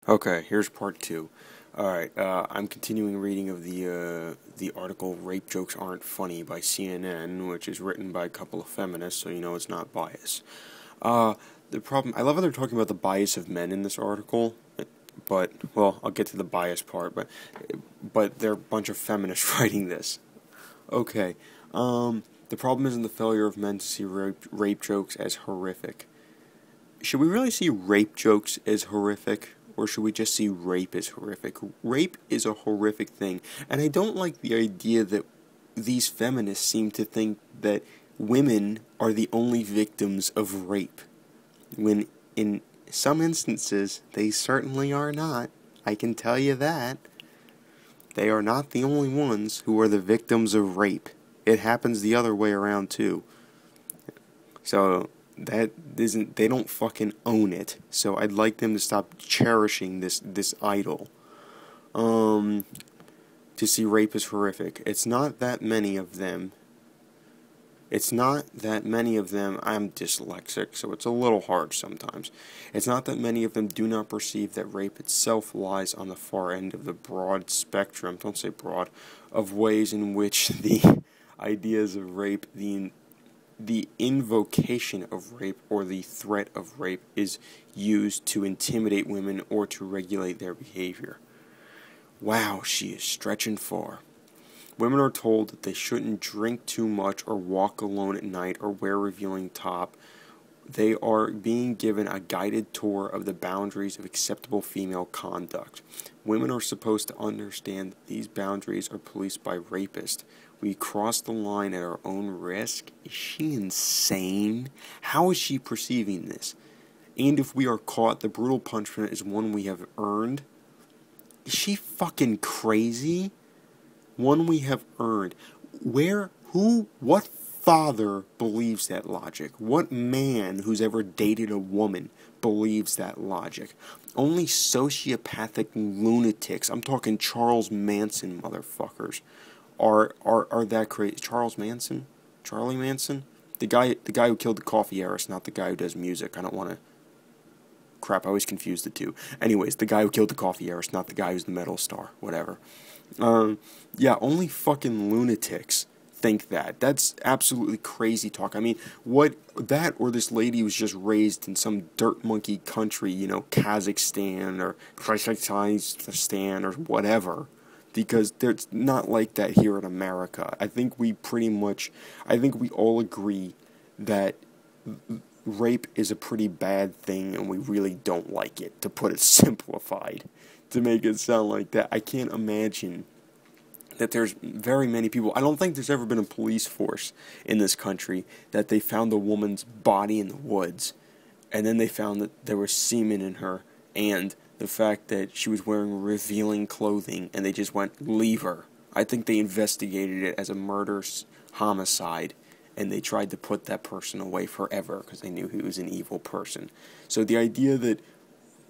Okay, here's part two. Alright, I'm continuing reading of the article "Rape Jokes Aren't Funny" by CNN, which is written by a couple of feminists, so you know it's not bias. The problem, I love how they're talking about the bias of men in this article, but, well, I'll get to the bias part, but they're a bunch of feminists writing this. Okay, the problem isn't the failure of men to see rape jokes as horrific. Should we really see rape jokes as horrific? Or should we just see rape as horrific? Rape is a horrific thing. And I don't like the idea that these feminists seem to think that women are the only victims of rape. When in some instances, they certainly are not. I can tell you that. They are not the only ones who are the victims of rape. It happens the other way around too. So that isn't, they don't fucking own it. So I'd like them to stop cherishing this idol. To see rape as horrific. It's not that many of them. I'm dyslexic, so it's a little hard sometimes. It's not that many of them do not perceive that rape itself lies on the far end of the broad spectrum, don't say broad, of ways in which the ideas of rape, the invocation of rape or the threat of rape is used to intimidate women or to regulate their behavior. Wow, she is stretching far. Women are told that they shouldn't drink too much or walk alone at night or wear a revealing top. They are being given a guided tour of the boundaries of acceptable female conduct. Women are supposed to understand that these boundaries are policed by rapists. We cross the line at our own risk? Is she insane? How is she perceiving this? And if we are caught, the brutal punishment is one we have earned. Is she fucking crazy? One we have earned. What father believes that logic? What man who's ever dated a woman believes that logic? Only sociopathic lunatics, I'm talking Charles Manson motherfuckers, are that crazy. Charles Manson? Charlie Manson? The guy who killed the coffee heiress, not the guy who does music. I don't want to... Crap, I always confuse the two. Anyways, the guy who killed the coffee heiress, not the guy who's the metal star. Whatever. Yeah, only fucking lunatics think that. That's absolutely crazy talk. I mean, that or this lady was just raised in some dirt monkey country, you know, Kazakhstan or Kazakhstan or whatever. Because it's not like that here in America. I think we all agree that rape is a pretty bad thing and we really don't like it, to put it simplified, to make it sound like that. I can't imagine that there's very many people. I don't think there's ever been a police force in this country that they found a woman's body in the woods and then they found that there was semen in her and the fact that she was wearing revealing clothing and they just went, leave her. I think they investigated it as a murder-homicide and they tried to put that person away forever because they knew he was an evil person. So the idea that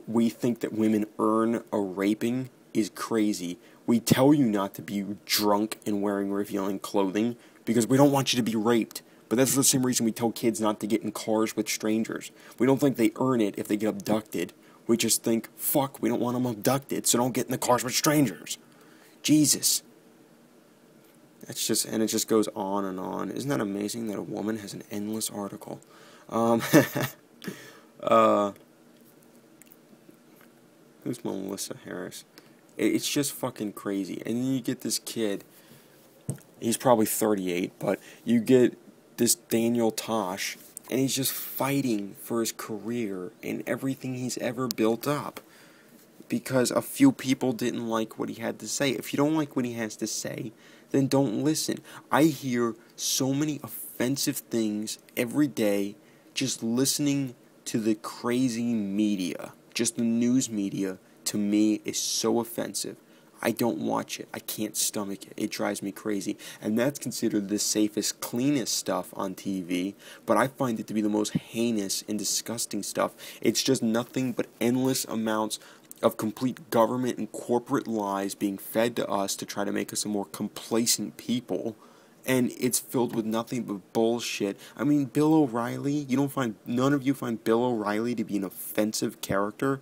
we think that women earn a raping is crazy. We tell you not to be drunk and wearing revealing clothing because we don't want you to be raped. But that's the same reason we tell kids not to get in cars with strangers. We don't think they earn it if they get abducted. We just think, fuck, we don't want them abducted, so don't get in the cars with strangers. Jesus. It just goes on and on. Isn't that amazing that a woman has an endless article? Who's Melissa Harris? It's just fucking crazy. And then you get this kid, he's probably 38, but you get this Daniel Tosh, and he's just fighting for his career and everything he's ever built up. Because a few people didn't like what he had to say. If you don't like what he has to say, then don't listen. I hear so many offensive things every day just listening to the crazy media. Just the news media, to me, is so offensive. I don't watch it. I can't stomach it. It drives me crazy. And that's considered the safest, cleanest stuff on TV. But I find it to be the most heinous and disgusting stuff. It's just nothing but endless amounts of complete government and corporate lies being fed to us to try to make us a more complacent people. And it's filled with nothing but bullshit. I mean, Bill O'Reilly, none of you find Bill O'Reilly to be an offensive character,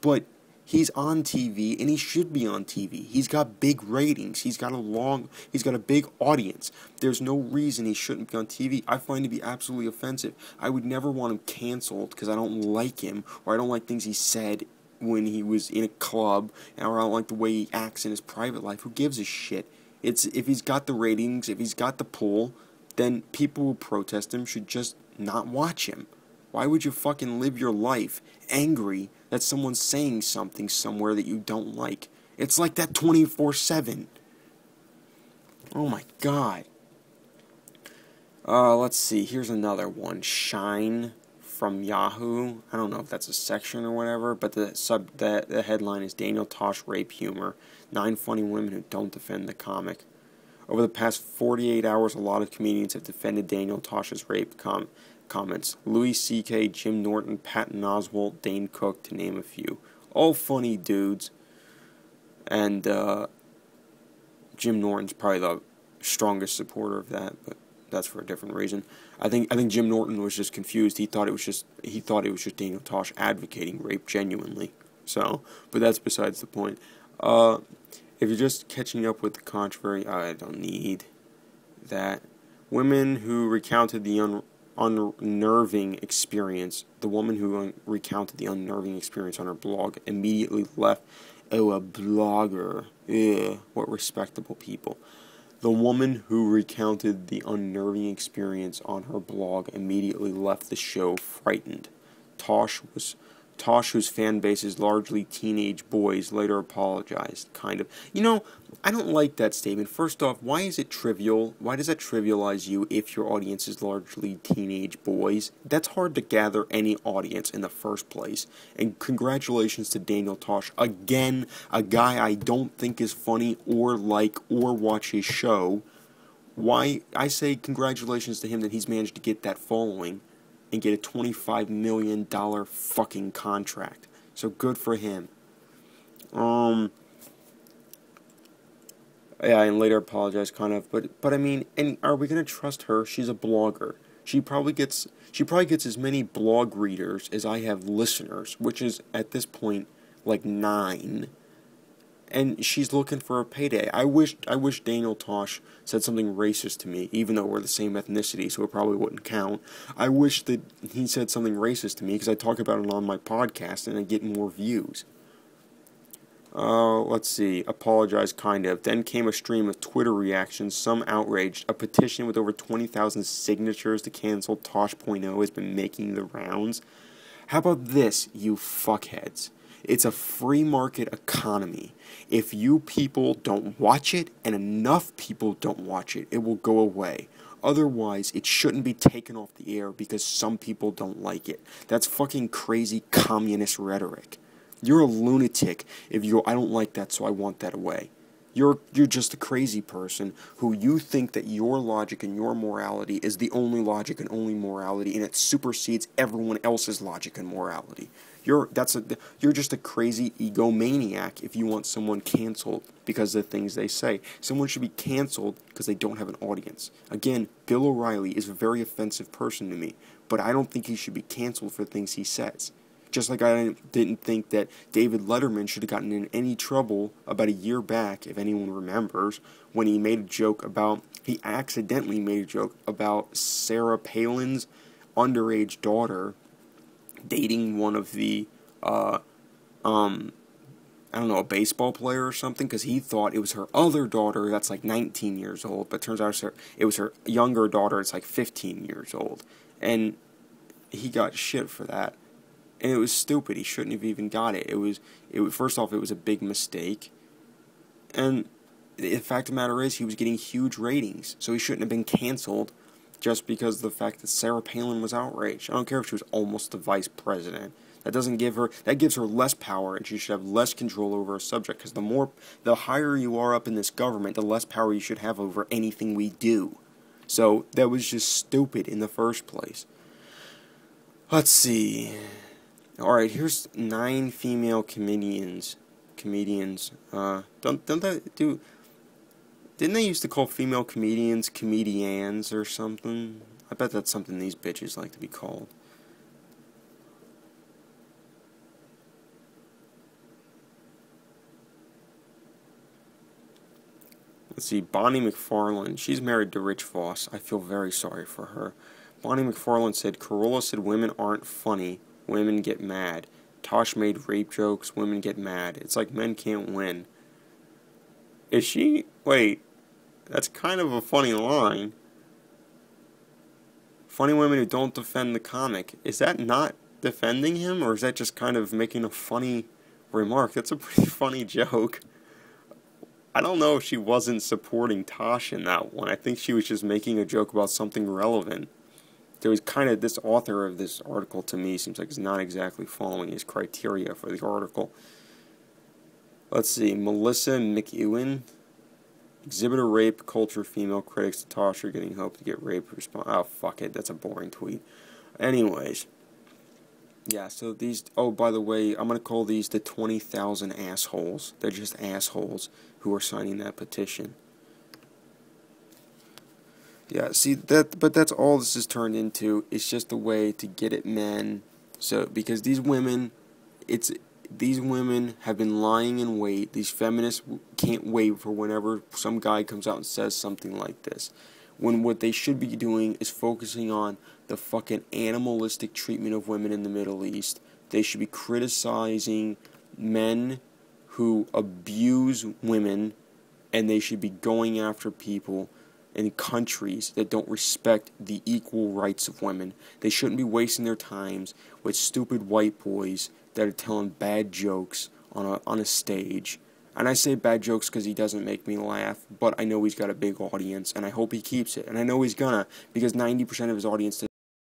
but He's on TV, and he should be on TV. He's got big ratings. He's got a big audience. There's no reason he shouldn't be on TV. I find it to be absolutely offensive. I would never want him canceled because I don't like him, or I don't like things he said when he was in a club, or I don't like the way he acts in his private life. Who gives a shit? If he's got the ratings, if he's got the pull, then people who protest him should just not watch him. Why would you fucking live your life angry that someone's saying something somewhere that you don't like? It's like that 24/7. Oh my god. Let's see. Here's another one. Shine from Yahoo. I don't know if that's a section or whatever, but the headline is Daniel Tosh Rape Humor. 9 funny women who don't defend the comic. Over the past 48 hours, a lot of comedians have defended Daniel Tosh's rape comments. Louis C.K., Jim Norton, Patton Oswalt, Dane Cook, to name a few. All funny dudes. And Jim Norton's probably the strongest supporter of that, but that's for a different reason. I think Jim Norton was just confused. He thought it was just Daniel Tosh advocating rape genuinely. So, but that's besides the point. If you're just catching up with the controversy, I don't need that. Women who recounted the unnerving experience, the woman who recounted the unnerving experience on her blog immediately left. Oh, a blogger. Ugh, what respectable people. The woman who recounted the unnerving experience on her blog immediately left the show frightened. Tosh, whose fan base is largely teenage boys, later apologized, kind of. You know, I don't like that statement. First off, why is it trivial? Why does that trivialize you if your audience is largely teenage boys? That's hard to gather any audience in the first place. And congratulations to Daniel Tosh. Again, a guy I don't think is funny or like or watch his show. Why, I say congratulations to him that he's managed to get that following and get a $25 million fucking contract. So good for him. Yeah, and later apologized, kind of. But I mean, and are we gonna trust her? She's a blogger. She probably gets as many blog readers as I have listeners, which is at this point like 9. And she's looking for a payday. I wish Daniel Tosh said something racist to me, even though we're the same ethnicity, so it probably wouldn't count. I wish that he said something racist to me, because I talk about it on my podcast, and I get more views. Let's see. Apologize, kind of. Then came a stream of Twitter reactions, some outraged. A petition with over 20,000 signatures to cancel tosh.o has been making the rounds. How about this, you fuckheads? It's a free market economy. If you people don't watch it, and enough people don't watch it, it will go away. Otherwise, it shouldn't be taken off the air because some people don't like it. That's fucking crazy communist rhetoric. You're a lunatic if you go, I don't like that, so I want that away. You're just a crazy person who you think that your logic and your morality is the only logic and only morality, and it supersedes everyone else's logic and morality. You're just a crazy egomaniac if you want someone canceled because of the things they say. Someone should be canceled because they don't have an audience. Again, Bill O'Reilly is a very offensive person to me, but I don't think he should be canceled for things he says. Just like I didn't think that David Letterman should have gotten in any trouble about a year back, if anyone remembers, when he accidentally made a joke about Sarah Palin's underage daughter dating one of the, I don't know, a baseball player or something, because he thought it was her other daughter that's like 19 years old, but it turns out it was her younger daughter, it's like 15 years old, and he got shit for that. And it was stupid. He shouldn't have even got it. First off, it was a big mistake. And the fact of the matter is, he was getting huge ratings. So he shouldn't have been canceled just because of the fact that Sarah Palin was outraged. I don't care if she was almost the vice president. That gives her less power, and she should have less control over a subject. Because the higher you are up in this government, the less power you should have over anything we do. So that was just stupid in the first place. Let's see. Alright, here's 9 female comedians. Didn't they used to call female comedians comedians or something? I bet that's something these bitches like to be called. Let's see, Bonnie McFarlane. She's married to Rich Voss. I feel very sorry for her. Bonnie McFarlane said, Corolla said women aren't funny. Women get mad. Tosh made rape jokes. Women get mad. It's like men can't win. Is she? Wait. That's kind of a funny line. Funny women who don't defend the comic. Is that not defending him, or is that just kind of making a funny remark? That's a pretty funny joke. I don't know if she wasn't supporting Tosh in that one. I think she was just making a joke about something relevant. There was kind of, this author of this article to me seems like he's not exactly following his criteria for the article. Let's see, Melissa McEwen. Exhibitor rape culture, female critics to Tosh are getting hope to get raped. Oh, fuck it, that's a boring tweet. Anyways. Yeah, so these, oh, by the way, I'm going to call these the 20,000 assholes. They're just assholes who are signing that petition. Yeah, see, but that's all this has turned into. It's just a way to get at men. So, because these women have been lying in wait. These feminists can't wait for whenever some guy comes out and says something like this. When what they should be doing is focusing on the fucking animalistic treatment of women in the Middle East. They should be criticizing men who abuse women, and they should be going after people in countries that don't respect the equal rights of women. They shouldn't be wasting their times with stupid white boys that are telling bad jokes on a stage. And I say bad jokes because he doesn't make me laugh, but I know he's got a big audience, and I hope he keeps it. And I know he's gonna, because 90% of his audience